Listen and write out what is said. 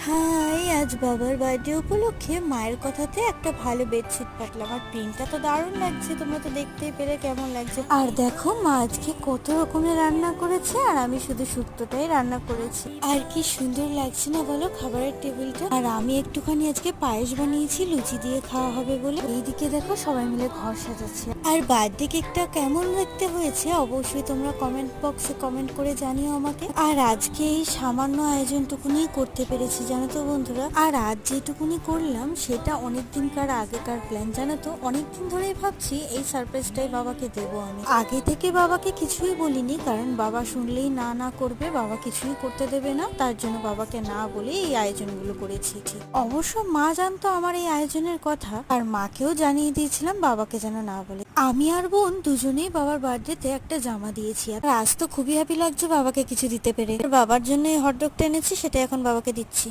High, আজ বাবার birthday উপলক্ষে মায়ের কথাতে একটা ভালো বেডশিট পাতলাম। আর প্রিন্টটা তো দারুণ লাগছে, তোমরা তো দেখতেই পেরে কেমন লাগছে। আর দেখো মা আজকে কত রকমের রান্না করেছে, আর আমি শুধু শুক্তোটাই রান্না করেছি। আর কি সুন্দর লাগছে না বলো খাবারের টেবিলটা। আর আমি একটুখানি আজকে পায়েস বানিয়েছি লুচি দিয়ে খাওয়া হবে বলে। এইদিকে দেখো সবাই মিলে ঘর সাজাচ্ছে। আর বার্থডে কেকটা কেমন দেখতে হয়েছে অবশ্যই তোমরা কমেন্ট বক্সে কমেন্ট করে জানিও আমাকে। আর আজকে এই সামান্য আয়োজনটুকুনি করতে পেরেছি জানো তো বন্ধুরা। আর আজ যেটুকুনি করলাম সেটা অনেকদিনকার আগেকার প্ল্যান জানো তো। অনেকদিন ধরেই ভাবছি এই সারপ্রাইজটাই বাবাকে দেবো। আমি আগে থেকে বাবাকে কিছুই বলিনি, কারণ বাবা শুনলেই না না করবে, বাবা কিছুই করতে দেবে না। তার জন্য বাবাকে না বলে এই আয়োজনগুলো করেছি। অবশ্য মা জানতো আমার এই আয়োজনের কথা, আর মাকেও জানিয়ে দিয়েছিলাম বাবাকে যেন না বলে। আমি আর বোন দুজনেই বাবার বার্থডেতে একটা জামা দিয়েছি। আর আজ তো খুবই হ্যাপি লাগছে বাবাকে কিছু দিতে পেরে। বাবার জন্য এই হটডগটা এনেছি, সেটা এখন বাবাকে দিচ্ছি।